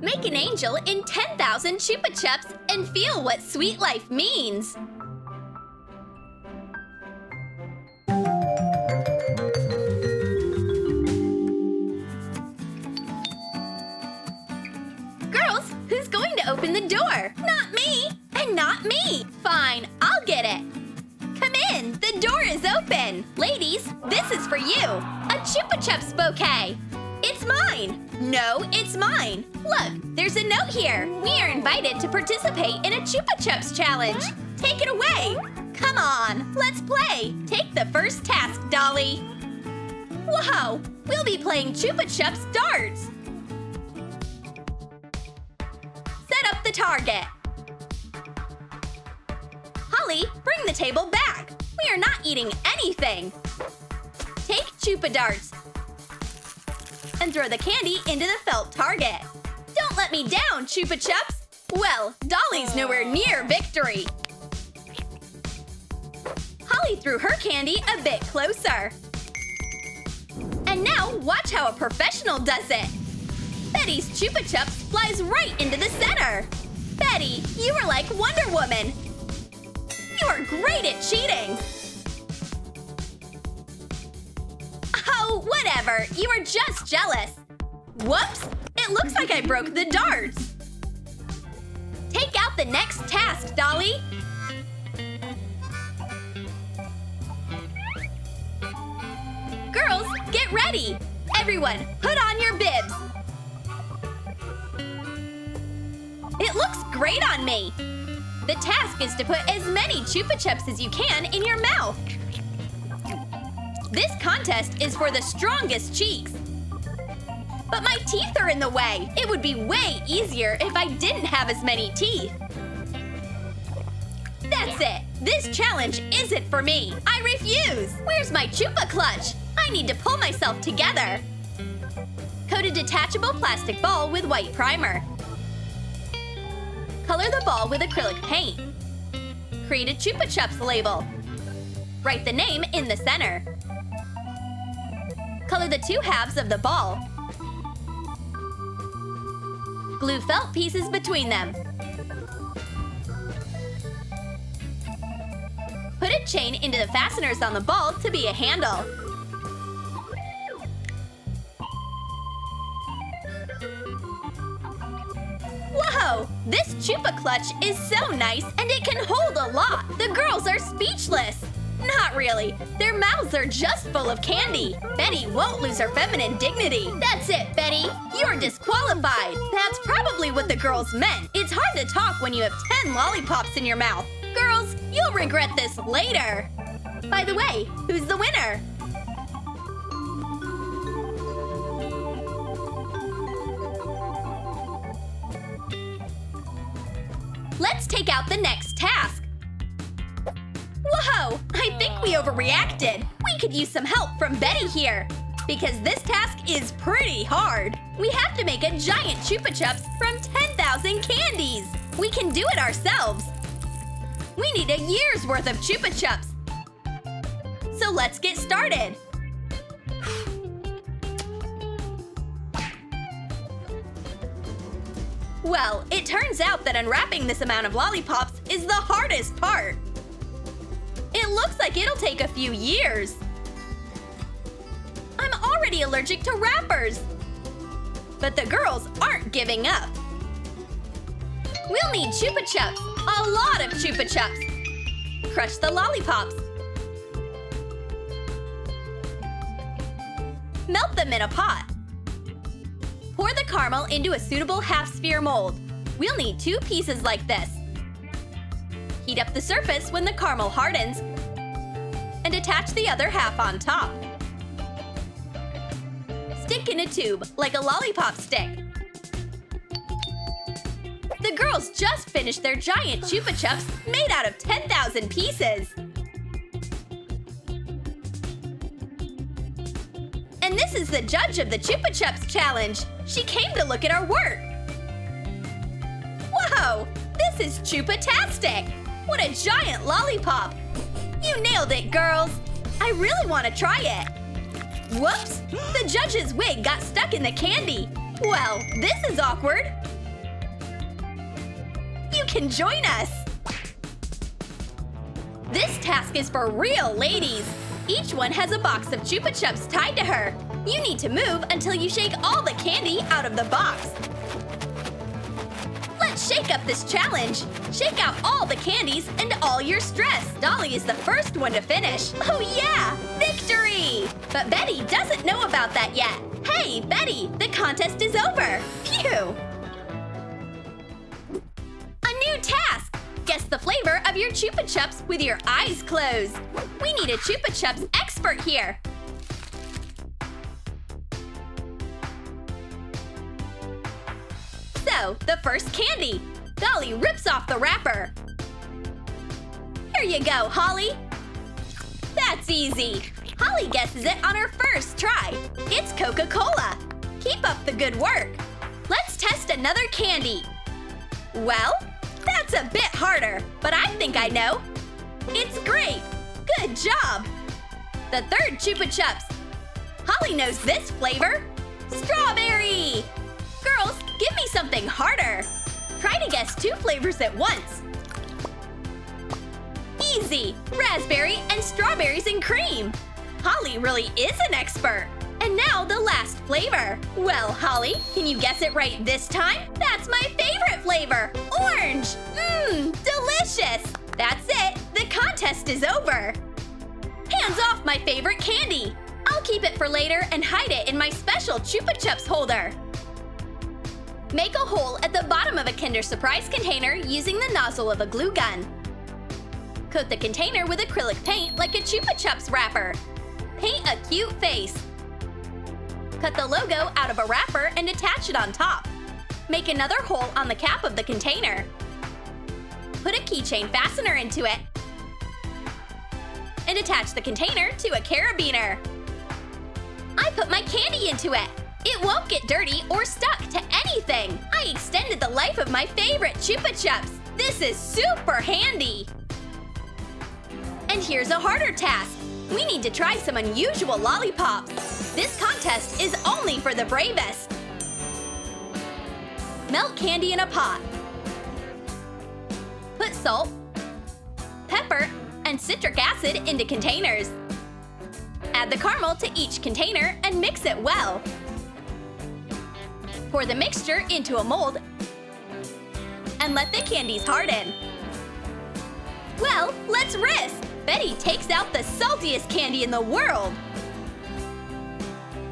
Make an angel in 10,000 Chupa Chups and feel what sweet life means. Girls, who's going to open the door? Not me! And not me! Fine, I'll get it. Come in, the door is open. Ladies, this is for you. A Chupa Chups bouquet. It's mine. No, it's mine. Look, there's a note here. We are invited to participate in a Chupa Chups challenge. Take it away. Come on, let's play. Take the first task, Dolly. Whoa, we'll be playing Chupa Chups darts. Set up the target. Holly, bring the table back. We are not eating anything. Take Chupa darts and throw the candy into the felt target. Don't let me down, Chupa Chups. Well, Dolly's nowhere near victory. Holly threw her candy a bit closer. And now watch how a professional does it. Betty's Chupa Chups flies right into the center. Betty, you are like Wonder Woman. You are great at cheating. Oh, whatever. You are just jealous. Whoops! It looks like I broke the darts. Take out the next task, Dolly. Girls, get ready. Everyone, put on your bibs. It looks great on me. The task is to put as many Chupa Chups as you can in your mouth. This contest is for the strongest cheeks. But my teeth are in the way. It would be way easier if I didn't have as many teeth. That's it. This challenge isn't for me. I refuse. Where's my Chupa Clutch? I need to pull myself together. Coat a detachable plastic ball with white primer. Color the ball with acrylic paint. Create a Chupa Chups label. Write the name in the center. Color the two halves of the ball. Glue felt pieces between them. Put a chain into the fasteners on the ball to be a handle. Whoa! This Chupa Clutch is so nice and it can hold a lot. The girls are speechless. Not really. Their mouths are just full of candy. Betty won't lose her feminine dignity. That's it, Betty. You're disqualified. That's probably what the girls meant. It's hard to talk when you have 10 lollipops in your mouth. Girls, you'll regret this later. By the way, who's the winner? Let's take out the next task. Whoa! I think we overreacted. We could use some help from Betty here. Because this task is pretty hard. We have to make a giant Chupa Chups from 10,000 candies. We can do it ourselves. We need a year's worth of Chupa Chups. So let's get started. Well, it turns out that unwrapping this amount of lollipops is the hardest part. It looks like it'll take a few years. I'm already allergic to wrappers. But the girls aren't giving up. We'll need Chupa Chups, a lot of Chupa Chups. Crush the lollipops. Melt them in a pot. Pour the caramel into a suitable half-sphere mold. We'll need 2 pieces like this. Heat up the surface when the caramel hardens and attach the other half on top. Stick in a tube like a lollipop stick. The girls just finished their giant Chupa Chups made out of 10,000 pieces. And this is the judge of the Chupa Chups challenge. She came to look at our work. Whoa! This is Chupa-tastic! What a giant lollipop! You nailed it, girls! I really want to try it. Whoops! The judge's wig got stuck in the candy. Well, this is awkward. can join us! This task is for real ladies! Each one has a box of Chupa Chups tied to her. You need to move until you shake all the candy out of the box. Let's shake up this challenge. Shake out all the candies and all your stress. Dolly is the first one to finish. Oh yeah, victory! But Betty doesn't know about that yet. Hey, Betty, the contest is over. Phew! A new task. Guess the flavor of your Chupa Chups with your eyes closed. We need a Chupa Chups expert here. So, the first candy. Dolly rips off the wrapper. Here you go, Holly. That's easy. Holly guesses it on her first try. It's Coca-Cola. Keep up the good work. Let's test another candy. Well, that's a bit harder, but I think I know. It's grape. Good job. The third Chupa Chups. Holly knows this flavor. Strawberry. Girls, give me something harder. Try to guess 2 flavors at once. Easy. Raspberry and strawberries and cream. Holly really is an expert. And now the last flavor. Well, Holly, can you guess it right this time? That's my favorite flavor, orange. Mmm, delicious. That's it, the contest is over. Hands off my favorite candy. I'll keep it for later and hide it in my special Chupa Chups holder. Make a hole at the bottom of a Kinder Surprise container using the nozzle of a glue gun. Coat the container with acrylic paint like a Chupa Chups wrapper. Paint a cute face. Cut the logo out of a wrapper and attach it on top. Make another hole on the cap of the container. Put a keychain fastener into it. And attach the container to a carabiner. I put my candy into it. It won't get dirty or stuck to anything. I extended the life of my favorite Chupa Chups. This is super handy. And here's a harder task. We need to try some unusual lollipops. This contest is only for the bravest. Melt candy in a pot. Put salt, pepper, and citric acid into containers. Add the caramel to each container and mix it well. Pour the mixture into a mold and let the candies harden. Well, let's risk! Betty takes out the saltiest candy in the world.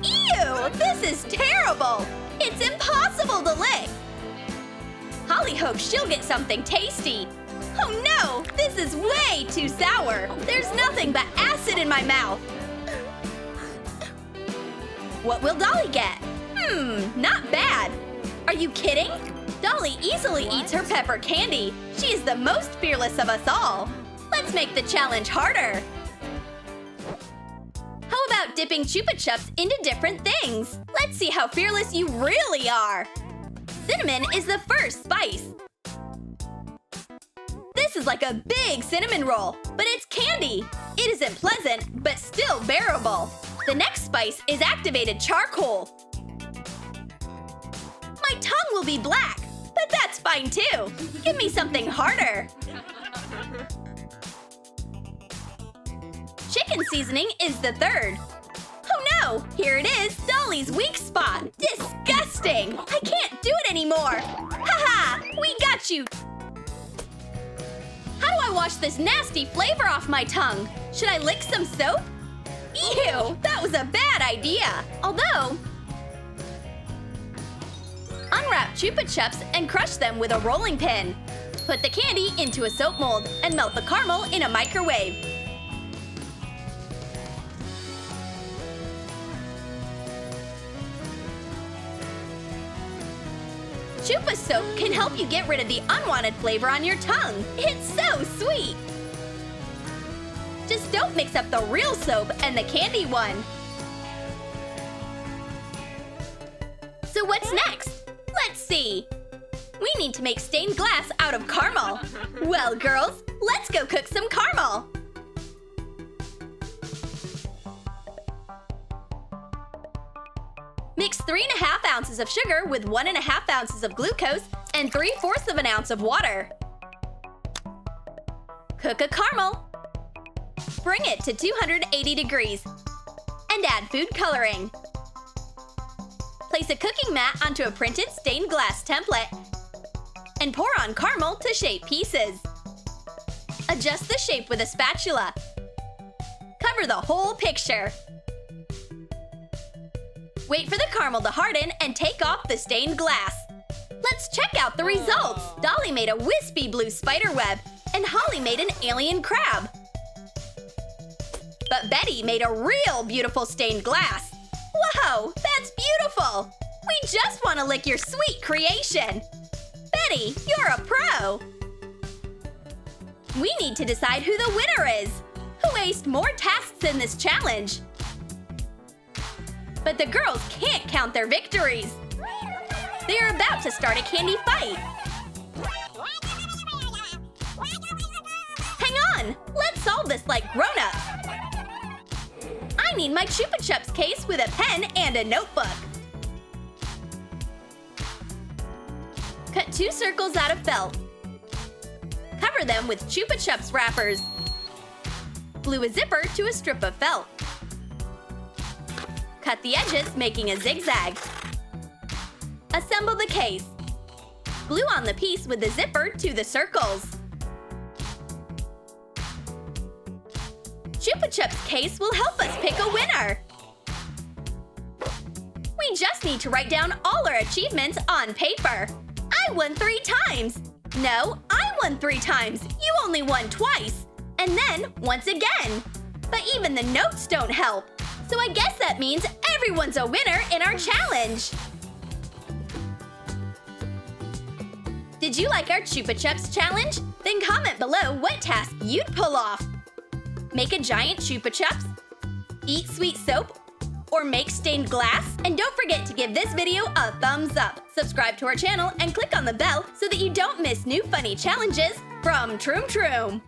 Ew! This is terrible! It's impossible to lick! Holly hopes she'll get something tasty. Oh no! This is way too sour! There's nothing but acid in my mouth! What will Dolly get? Not bad. Are you kidding? Dolly easily eats her pepper candy. She is the most fearless of us all. Let's make the challenge harder. How about dipping Chupa Chups into different things? Let's see how fearless you really are. Cinnamon is the first spice. This is like a big cinnamon roll, but it's candy. It isn't pleasant, but still bearable. The next spice is activated charcoal. My tongue will be black, but that's fine too. Give me something harder. Chicken seasoning is the third. Oh no! Here it is, Dolly's weak spot. Disgusting! I can't do it anymore. Haha! We got you! How do I wash this nasty flavor off my tongue? Should I lick some soap? Ew! That was a bad idea. Although, unwrap Chupa Chups and crush them with a rolling pin. Put the candy into a soap mold and melt the caramel in a microwave. Chupa soap can help you get rid of the unwanted flavor on your tongue. It's so sweet! Just don't mix up the real soap and the candy one. So what's next? Let's see. We need to make stained glass out of caramel. Well, girls, let's go cook some caramel. Mix 3½ ounces of sugar with 1½ ounces of glucose and 3/4 of an ounce of water. Cook a caramel. Bring it to 280 degrees. And add food coloring. Place a cooking mat onto a printed stained glass template. And pour on caramel to shape pieces. Adjust the shape with a spatula. Cover the whole picture. Wait for the caramel to harden and take off the stained glass. Let's check out the results! Dolly made a wispy blue spider web, and Holly made an alien crab. But Betty made a real beautiful stained glass. Whoa, that's beautiful! We just want to lick your sweet creation! Betty, you're a pro! We need to decide who the winner is! Who aced more tasks in this challenge? But the girls can't count their victories! They are about to start a candy fight! Hang on! Let's solve this like grown-ups! I need my Chupa Chups case with a pen and a notebook. Cut 2 circles out of felt. Cover them with Chupa Chups wrappers. Glue a zipper to a strip of felt. Cut the edges, making a zigzag. Assemble the case. Glue on the piece with the zipper to the circles. Chupa Chups case will help us pick a winner. We just need to write down all our achievements on paper. I won 3 times. No, I won 3 times. You only won twice. And then once again. But even the notes don't help. So I guess that means everyone's a winner in our challenge. Did you like our Chupa Chups challenge? Then comment below what task you'd pull off. Make a giant Chupa Chups, eat sweet soap, or make stained glass. And don't forget to give this video a thumbs up. Subscribe to our channel and click on the bell so that you don't miss new funny challenges from Troom.